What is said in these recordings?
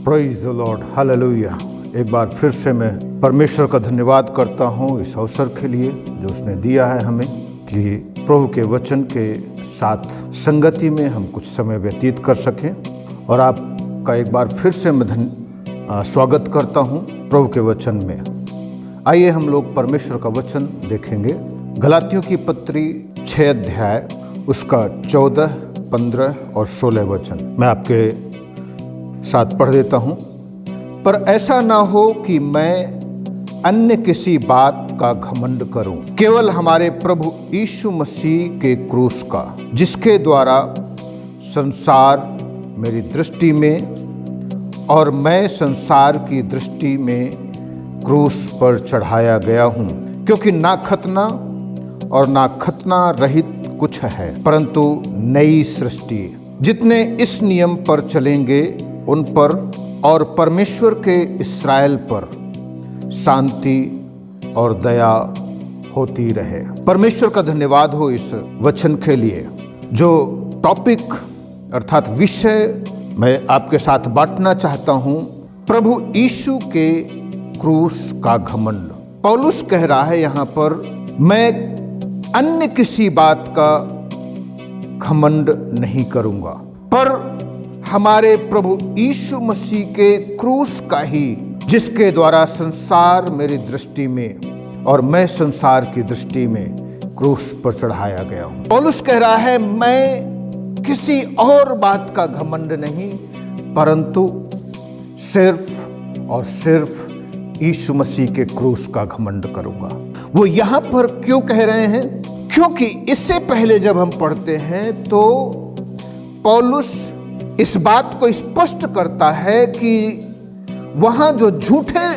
Praise the Lord, hallelujah. एक बार फिर से मैं परमेश्वर का धन्यवाद करता हूँ इस अवसर के लिए जो उसने दिया है हमें कि प्रभु के वचन के साथ संगति में हम कुछ समय व्यतीत कर सकें। और आपका एक बार फिर से मैं स्वागत करता हूँ प्रभु के वचन में। आइए हम लोग परमेश्वर का वचन देखेंगे। गलातियों की पत्री 6 अध्याय उसका 14, 15 और 16 वचन मैं आपके साथ पढ़ देता हूं। पर ऐसा ना हो कि मैं अन्य किसी बात का घमंड करूं, केवल हमारे प्रभु यीशु मसीह के क्रूस का, जिसके द्वारा संसार मेरी दृष्टि में और मैं संसार की दृष्टि में क्रूस पर चढ़ाया गया हूं। क्योंकि ना खतना और ना खतना रहित कुछ है, परंतु नई सृष्टि। जितने इस नियम पर चलेंगे उन पर और परमेश्वर के इस्राएल पर शांति और दया होती रहे। परमेश्वर का धन्यवाद हो इस वचन के लिए। जो टॉपिक अर्थात विषय मैं आपके साथ बांटना चाहता हूं, प्रभु यीशु के क्रूस का घमंड। पौलुस कह रहा है यहाँ पर, मैं अन्य किसी बात का घमंड नहीं करूंगा, पर हमारे प्रभु यीशु मसीह के क्रूस का ही, जिसके द्वारा संसार मेरी दृष्टि में और मैं संसार की दृष्टि में क्रूस पर चढ़ाया गया हूं। पौलुस कह रहा है, मैं किसी और बात का घमंड नहीं, परंतु सिर्फ और सिर्फ यीशु मसीह के क्रूस का घमंड करूंगा। वो यहां पर क्यों कह रहे हैं? क्योंकि इससे पहले जब हम पढ़ते हैं तो पौलुस इस बात को स्पष्ट करता है कि वहां जो झूठे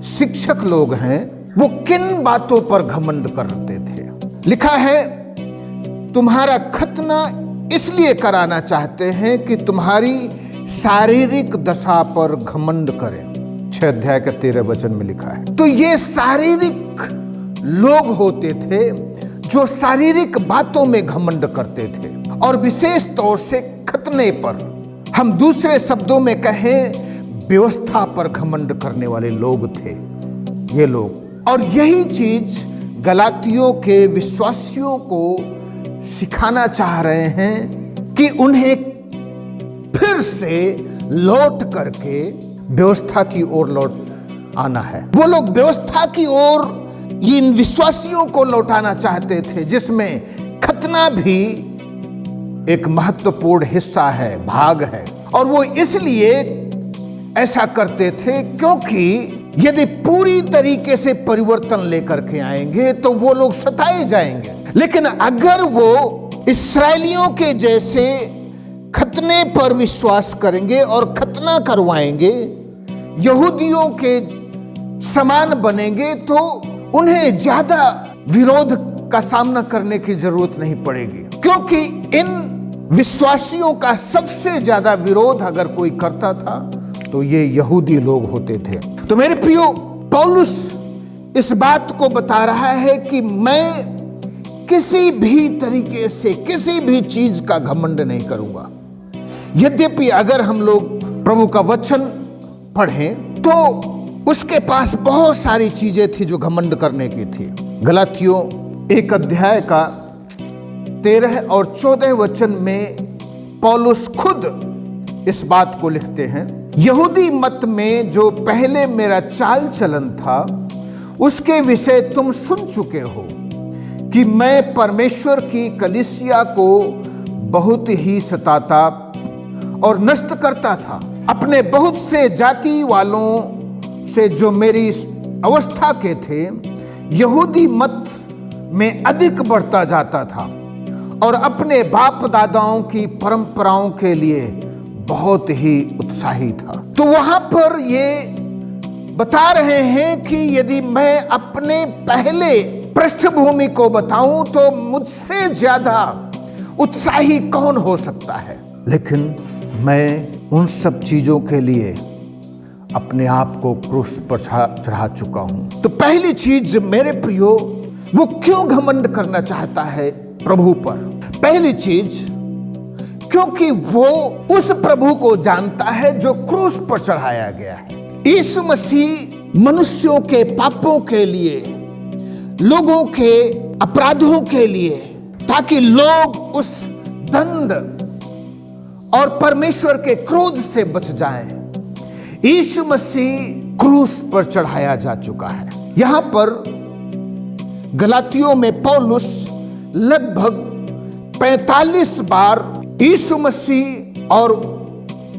शिक्षक लोग हैं वो किन बातों पर घमंड करते थे। लिखा है, तुम्हारा खतना इसलिए कराना चाहते हैं कि तुम्हारी शारीरिक दशा पर घमंड करें। 6 अध्याय के 13 वचन में लिखा है। तो ये शारीरिक लोग होते थे जो शारीरिक बातों में घमंड करते थे, और विशेष तौर से खतने पर, हम दूसरे शब्दों में कहें व्यवस्था पर घमंड करने वाले लोग थे ये लोग। और यही चीज गलातियों के विश्वासियों को सिखाना चाह रहे हैं कि उन्हें फिर से लौट करके व्यवस्था की ओर लौट आना है। वो लोग व्यवस्था की ओर इन विश्वासियों को लौटाना चाहते थे, जिसमें खतना भी एक महत्वपूर्ण हिस्सा है, भाग है। और वो इसलिए ऐसा करते थे क्योंकि यदि पूरी तरीके से परिवर्तन लेकर के आएंगे तो वो लोग सताए जाएंगे। लेकिन अगर वो इस्राएलियों के जैसे खतने पर विश्वास करेंगे और खतना करवाएंगे, यहूदियों के समान बनेंगे, तो उन्हें ज्यादा विरोध का सामना करने की जरूरत नहीं पड़ेगी। क्योंकि इन विश्वासियों का सबसे ज्यादा विरोध अगर कोई करता था तो ये यहूदी लोग होते थे। तो मेरे प्रियो, पौलुस इस बात को बता रहा है कि मैं किसी भी तरीके से किसी भी चीज का घमंड नहीं करूंगा। यद्यपि अगर हम लोग प्रभु का वचन पढ़ें तो उसके पास बहुत सारी चीजें थी जो घमंड करने की थी। गलातियों 1 अध्याय का 13 और 14 वचन में पौलुस खुद इस बात को लिखते हैं, यहूदी मत में जो पहले मेरा चाल चलन था उसके विषय तुम सुन चुके हो कि मैं परमेश्वर की कलीसिया को बहुत ही सताता और नष्ट करता था। अपने बहुत से जाति वालों से जो मेरी अवस्था के थे, यहूदी मत में अधिक बढ़ता जाता था और अपने बाप दादाओं की परंपराओं के लिए बहुत ही उत्साही था। तो वहां पर ये बता रहे हैं कि यदि मैं अपने पहले पृष्ठभूमि को बताऊं तो मुझसे ज्यादा उत्साही कौन हो सकता है। लेकिन मैं उन सब चीजों के लिए अपने आप को क्रूस पर चढ़ा चुका हूं। तो पहली चीज मेरे प्रियो, वो क्यों घमंड करना चाहता है प्रभु पर? पहली चीज, क्योंकि वो उस प्रभु को जानता है जो क्रूस पर चढ़ाया गया है। यीशु मसीह मनुष्यों के पापों के लिए, लोगों के अपराधों के लिए, ताकि लोग उस दंड और परमेश्वर के क्रोध से बच जाएं, यीशु मसीह क्रूस पर चढ़ाया जा चुका है। यहां पर गलातियों में पौलुस लगभग 45 बार यीशु मसीह और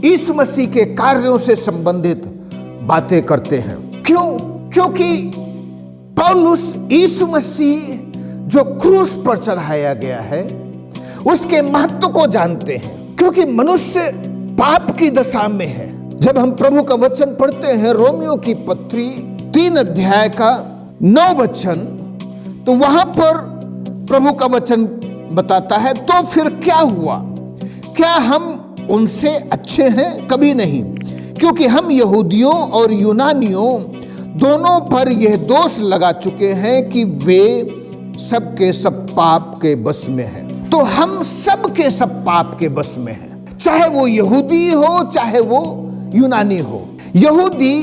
यीशु मसीह के कार्यों से संबंधित बातें करते हैं। क्यों? क्योंकि पौलुस यीशु मसीह जो क्रूस पर चढ़ाया गया है उसके महत्व को जानते हैं। क्योंकि मनुष्य पाप की दशा में है। जब हम प्रभु का वचन पढ़ते हैं, रोमियो की पत्री 3 अध्याय का 9 वचन, तो वहां पर प्रभु का वचन बताता है, तो फिर क्या हुआ? क्या हम उनसे अच्छे हैं? कभी नहीं, क्योंकि हम यहूदियों और यूनानियों दोनों पर यह दोष लगा चुके हैं कि वे सबके सब पाप के बस में हैं। तो हम सब के सब पाप के बस में हैं, चाहे वो यहूदी हो चाहे वो यूनानी हो। यहूदी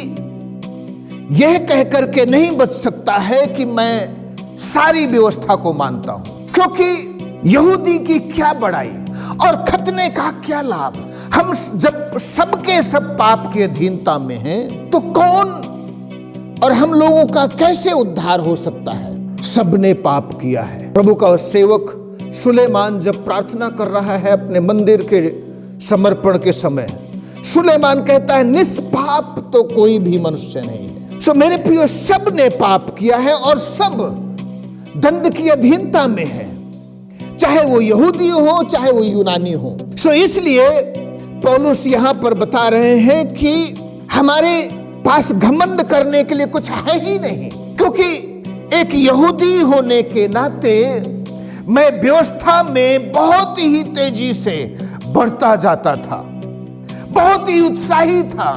यह कहकर के नहीं बच सकता है कि मैं सारी व्यवस्था को मानता हूं, क्योंकि यहूदी की क्या बड़ाई और खतने का क्या लाभ। हम जब सबके सब पाप की अधीनता में हैं, तो कौन और हम लोगों का कैसे उद्धार हो सकता है? सबने पाप किया है। प्रभु का सेवक सुलेमान जब प्रार्थना कर रहा है अपने मंदिर के समर्पण के समय, सुलेमान कहता है, निष्पाप तो कोई भी मनुष्य नहीं है। सो मेरे प्रियो, सब ने पाप किया है और सब दंड की अधीनता में है, चाहे वो यहूदी हो चाहे वो यूनानी हो। सो इसलिए पौलुस यहां पर बता रहे हैं कि हमारे पास घमंड करने के लिए कुछ है ही नहीं, क्योंकि एक यहूदी होने के नाते मैं व्यवस्था में बहुत ही तेजी से बढ़ता जाता था, बहुत ही उत्साही था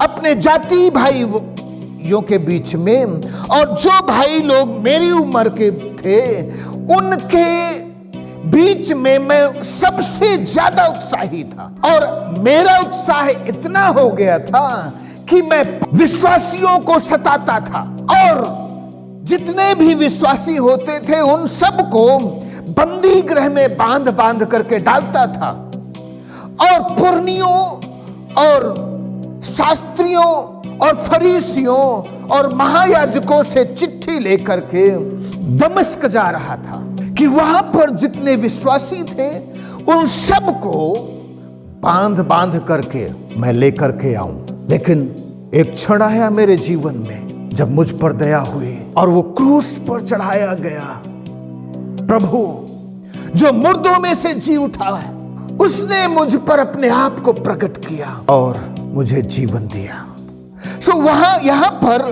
अपने जाति भाइयों के बीच में, और जो भाई लोग मेरी उम्र के थे उनके बीच में मैं सबसे ज्यादा उत्साही था। और मेरा उत्साह इतना हो गया था कि मैं विश्वासियों को सताता था, और जितने भी विश्वासी होते थे उन सबको बंदी गृह में बांध बांध करके डालता था, और पुरनियों और शास्त्रियों और फरीसियों और महायाजकों से चिट्ठी लेकर के दमिश्क जा रहा था कि वहां पर जितने विश्वासी थे उन सबको बांध बांध करके मैं लेकर के आऊं। लेकिन एक क्षण आया मेरे जीवन में जब मुझ पर दया हुई और वो क्रूस पर चढ़ाया गया प्रभु जो मुर्दों में से जी उठा है, उसने मुझ पर अपने आप को प्रकट किया और मुझे जीवन दिया। सो यहां पर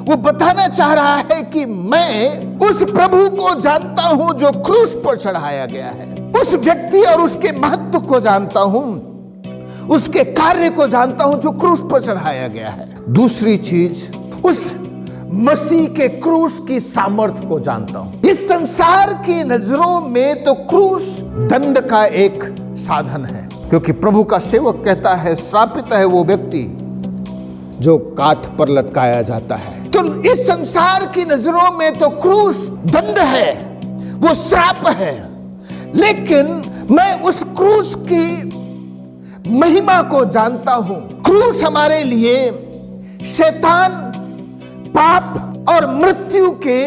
वो बताना चाह रहा है कि मैं उस प्रभु को जानता हूं जो क्रूस पर चढ़ाया गया है, उस व्यक्ति और उसके महत्व को जानता हूं, उसके कार्य को जानता हूं जो क्रूस पर चढ़ाया गया है। दूसरी चीज, उस मसीह के क्रूस की सामर्थ्य को जानता हूं। इस संसार की नजरों में तो क्रूस दंड का एक साधन है, क्योंकि प्रभु का सेवक कहता है, श्रापित है वो व्यक्ति जो काठ पर लटकाया जाता है। तो इस संसार की नजरों में तो क्रूस दंड है, वो श्राप है, लेकिन मैं उस क्रूस की महिमा को जानता हूं। क्रूस हमारे लिए शैतान, पाप और मृत्यु के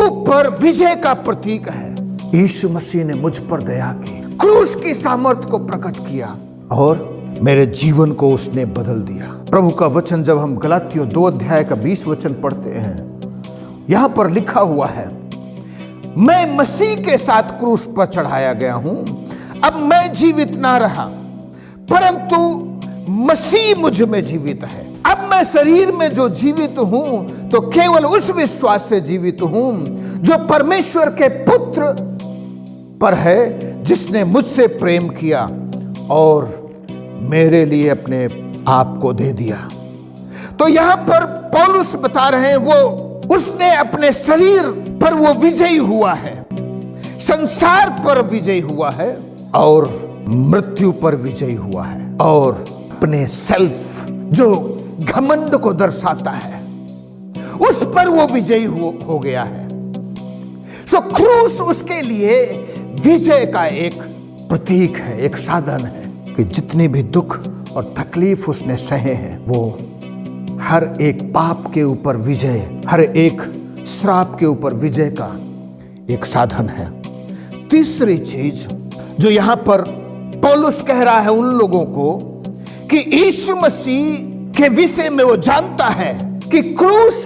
ऊपर विजय का प्रतीक है। यीशु मसीह ने मुझ पर दया की, क्रूस की सामर्थ्य को प्रकट किया और मेरे जीवन को उसने बदल दिया। प्रभु का वचन जब हम गलातियों 2 अध्याय का 20 वचन पढ़ते हैं, यहां पर लिखा हुआ है, मैं मसीह के साथ क्रूस पर चढ़ाया गया हूं, अब मैं जीवित ना रहा परंतु मसीह मुझ में जीवित है। अब मैं शरीर में जो जीवित हूं तो केवल उस विश्वास से जीवित हूं जो परमेश्वर के पुत्र पर है, जिसने मुझसे प्रेम किया और मेरे लिए अपने आप को दे दिया। तो यहां पर पौलुस बता रहे हैं वो उसने अपने शरीर पर वो विजयी हुआ है, संसार पर विजयी हुआ है और मृत्यु पर विजयी हुआ है, और अपने सेल्फ जो घमंड को दर्शाता है उस पर वो विजयी हो गया है। सो क्रूस उसके लिए विजय का एक प्रतीक है, एक साधन है कि जितने भी दुख और तकलीफ उसने सहे हैं वो हर एक पाप के ऊपर विजय, हर एक श्राप के ऊपर विजय का एक साधन है। तीसरी चीज जो यहां पर पौलुस कह रहा है उन लोगों को कि यीशु मसीह के विषय में वो जानता है कि क्रूस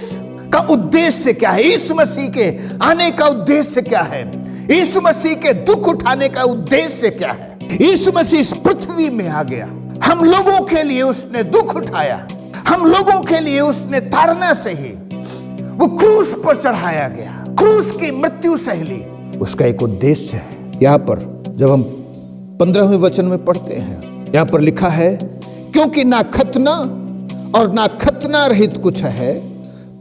का उद्देश्य क्या है, यीशु मसीह के आने का उद्देश्य क्या है, यीशु मसीह के दुख उठाने का उद्देश्य क्या है। यीशु मसीह इस पृथ्वी में आ गया, हम लोगों के लिए उसने दुख उठाया, हम लोगों के लिए उसने ताड़ना सही, वो क्रूस पर चढ़ाया गया, क्रूस की मृत्यु सह ली। उसका एक उद्देश्य है। यहां पर जब हम 15वें वचन में पढ़ते हैं, यहां पर लिखा है क्योंकि ना खतना और ना खतना रहित कुछ है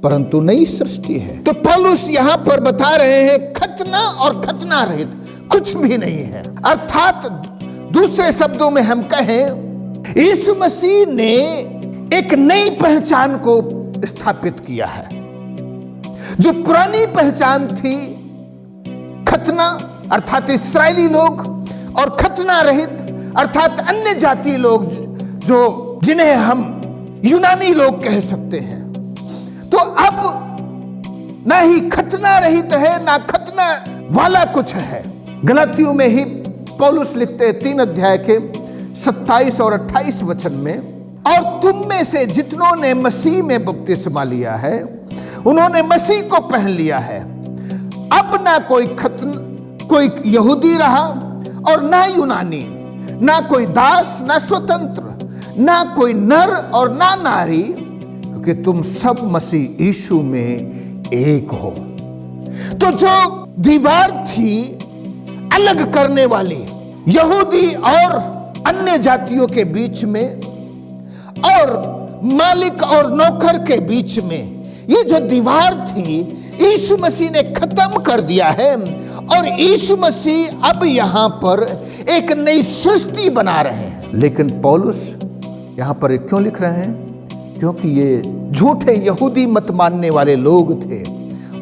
परंतु नई सृष्टि है। तो पौलुस यहां पर बता रहे हैं खतना और खतना रहित कुछ भी नहीं है। अर्थात दूसरे शब्दों में हम कहें यीशु मसीह ने एक नई पहचान को स्थापित किया है। जो पुरानी पहचान थी खतना अर्थात इस्राएली लोग और खतना रहित अर्थात अन्य जाति लोग जो जिन्हें हम यूनानी लोग कह सकते हैं, तो अब ना ही खतना रहित है ना खतना वाला कुछ है। गलातियों में ही पौलुस लिखते हैं 3 अध्याय के 27 और 28 वचन में, और तुम में से जितनों ने मसीह में बपतिस्मा लिया है उन्होंने मसीह को पहन लिया है। अब ना कोई यहूदी रहा और ना यूनानी, ना कोई दास ना स्वतंत्र, ना कोई नर और ना नारी, क्योंकि तुम सब मसीह यीशु में एक हो। तो जो दीवार थी अलग करने वाली यहूदी और अन्य जातियों के बीच में और मालिक और नौकर के बीच में, ये जो दीवार थी यीशु मसीह ने खत्म कर दिया है, और यीशु मसीह अब यहां पर एक नई सृष्टि बना रहे हैं। लेकिन पौलुस यहां पर क्यों लिख रहे हैं? क्योंकि ये झूठे यहूदी मत मानने वाले लोग थे,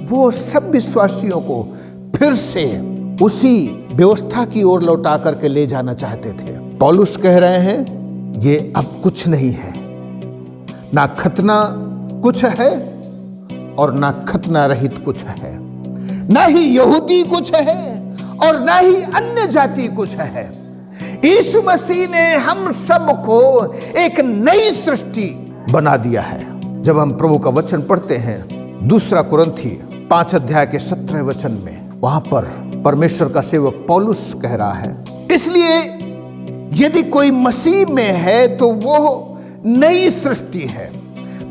वो सब विश्वासियों को फिर से उसी व्यवस्था की ओर लौटा करके ले जाना चाहते थे। पौलुस कह रहे हैं ये अब कुछ नहीं है, ना खतना कुछ है और ना खतना रहित कुछ है, ना ही यहूदी कुछ है और ना ही अन्य जाति कुछ है। यीशु मसीह ने हम सबको एक नई सृष्टि बना दिया है। जब हम प्रभु का वचन पढ़ते हैं 2 कुरिन्थी 5 अध्याय के 17 वचन में, वहां पर परमेश्वर का सेवक पौलुस कह रहा है, इसलिए यदि कोई मसीह में है तो वो नई सृष्टि है,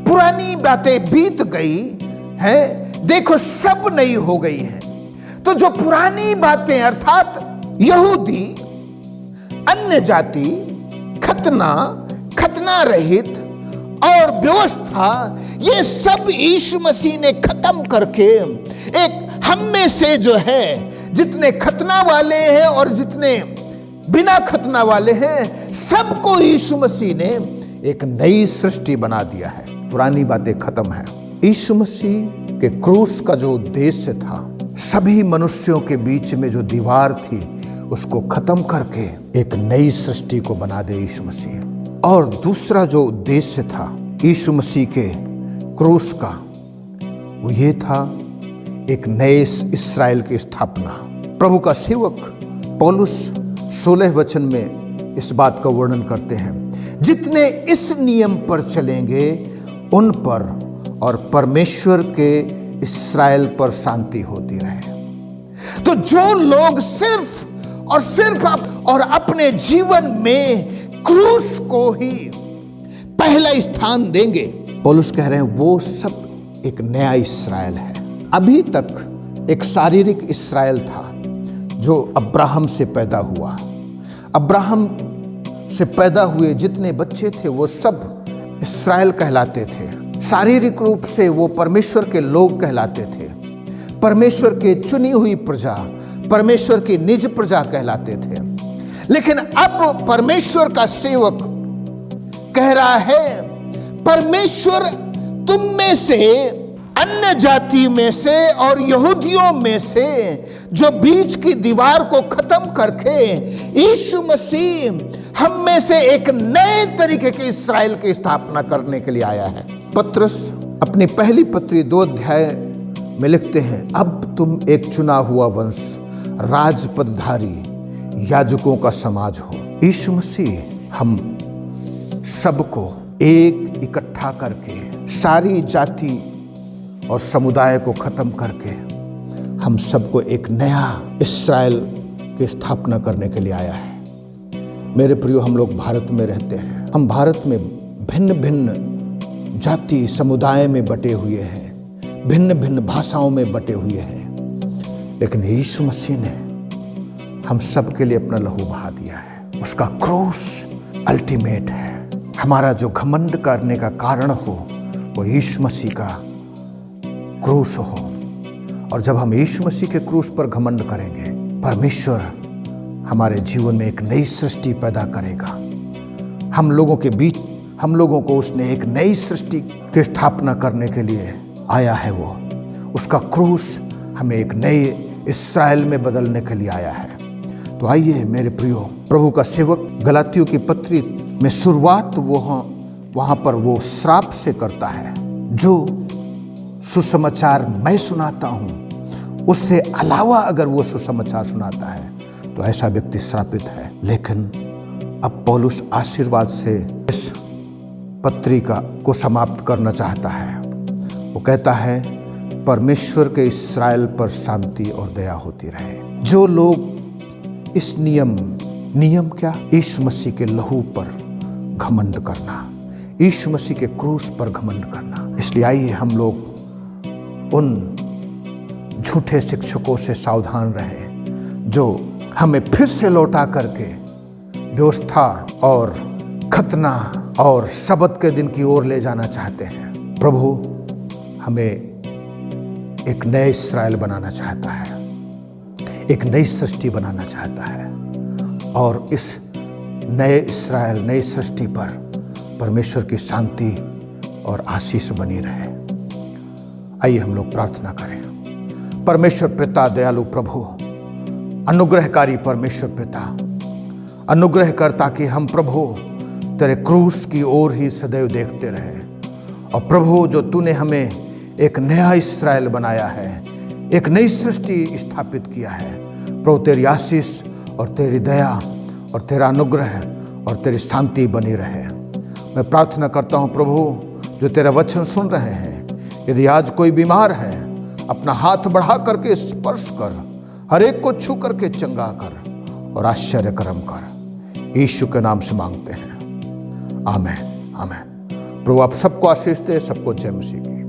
पुरानी बातें बीत गई हैं, देखो सब नई हो गई है। तो जो पुरानी बातें अर्थात यहूदी, अन्य जाति, खतना रहित और व्यवस्था, ये सब यीशु मसीह ने खत्म करके एक हम में से जो है जितने खतना वाले हैं और जितने बिना खतना वाले हैं, सबको यीशु मसीह ने एक नई सृष्टि बना दिया है। पुरानी बातें खत्म है। यीशु मसीह के क्रूस का जो उद्देश्य था, सभी मनुष्यों के बीच में जो दीवार थी उसको खत्म करके एक नई सृष्टि को बना दे यीशु मसीह। और दूसरा जो उद्देश्य था यीशु मसीह के क्रूस का, वो ये था एक नए इस्राएल की स्थापना। प्रभु का सेवक पौलुस 16 वचन में इस बात का वर्णन करते हैं, जितने इस नियम पर चलेंगे उन पर और परमेश्वर के इस्राएल पर शांति होती रहे। तो जो लोग सिर्फ और सिर्फ और अपने जीवन में क्रूस को ही पहला स्थान देंगे, पौलुस कह रहे हैं वो सब एक नया इस्राएल है। अभी तक एक शारीरिक इस्राएल था जो अब्राहम से पैदा हुआ। अब्राहम से पैदा हुए जितने बच्चे थे वो सब इस्राएल कहलाते थे। शारीरिक रूप से वो परमेश्वर के लोग कहलाते थे, परमेश्वर के चुनी हुई प्रजा, परमेश्वर की निज प्रजा कहलाते थे। लेकिन अब परमेश्वर का सेवक कह रहा है, परमेश्वर तुम में से, अन्य जाति में से और यहूदियों में से जो बीच की दीवार को खत्म करके यीशु मसीह हम में से एक नए तरीके के इस्राएल की स्थापना करने के लिए आया है। पत्रस अपनी पहली पत्री 2 अध्याय में लिखते हैं, अब तुम एक चुना हुआ वंश, राजपदधारी, याजकों का समाज हो। यीशु मसीह हम सबको एक इकट्ठा करके, सारी जाति और समुदाय को खत्म करके हम सबको एक नया इस्राएल की स्थापना करने के लिए आया है। मेरे प्रियो, हम लोग भारत में रहते हैं। हम भारत में भिन्न भिन्न जाति समुदाय में बटे हुए हैं, भिन्न भिन्न भाषाओं में बटे हुए हैं, लेकिन यीशु मसीह ने हम सब के लिए अपना लहू बहा दिया है। उसका क्रूस अल्टीमेट है। हमारा जो घमंड करने का कारण हो वो यीशु मसीह का क्रूस हो, और जब हम यीशु मसीह के क्रूस पर घमंड करेंगे, परमेश्वर हमारे जीवन में एक नई सृष्टि पैदा करेगा। हम लोगों के बीच, हम लोगों को उसने एक नई सृष्टि की स्थापना करने के लिए आया है। वो उसका क्रूस हमें एक नए इस्राएल में बदलने के लिए आया है। तो आइए मेरे प्रियो, प्रभु का सेवक गलातियों की पत्री में शुरुआत वहाँ पर वो श्राप से करता है, जो सुसमाचार मैं सुनाता हूँ उससे अलावा अगर वो सुसमाचार सुनाता है तो ऐसा व्यक्ति श्रापित है। लेकिन अब पौलुस आशीर्वाद से इस पत्रिका को समाप्त करना चाहता है। वो कहता है, परमेश्वर के इस्राएल पर शांति और दया होती रहे। जो लोग इस नियम क्या, यीशु मसीह के लहू पर घमंड करना, यीशु मसीह के क्रूस पर घमंड करना। इसलिए आइए हम लोग उन झूठे शिक्षकों से सावधान रहें जो हमें फिर से लौटा करके व्यवस्था और खतना और शब्द के दिन की ओर ले जाना चाहते हैं। प्रभु हमें एक नए इस्राएल बनाना चाहता है, एक नई सृष्टि बनाना चाहता है, और इस नए इस्राएल, नई सृष्टि पर परमेश्वर की शांति और आशीष बनी रहे। आइए हम लोग प्रार्थना करें। परमेश्वर पिता, दयालु प्रभु, अनुग्रहकारी परमेश्वर पिता, अनुग्रह कर ताकि हम प्रभु तेरे क्रूस की ओर ही सदैव देखते रहे। और प्रभु, जो तूने हमें एक नया इस्राएल बनाया है, एक नई सृष्टि स्थापित किया है, प्रभु तेरी आशीष और तेरी दया और तेरा अनुग्रह और तेरी शांति बनी रहे। मैं प्रार्थना करता हूँ प्रभु, जो तेरा वचन सुन रहे हैं, यदि आज कोई बीमार है, अपना हाथ बढ़ा करके स्पर्श कर, हर एक को छू करके चंगा कर और आश्चर्य कर्म कर। यीशु के नाम से मांगते हैं, आमीन आमीन। प्रभु आप सबको आशीष दे, सबको जय मसीह की।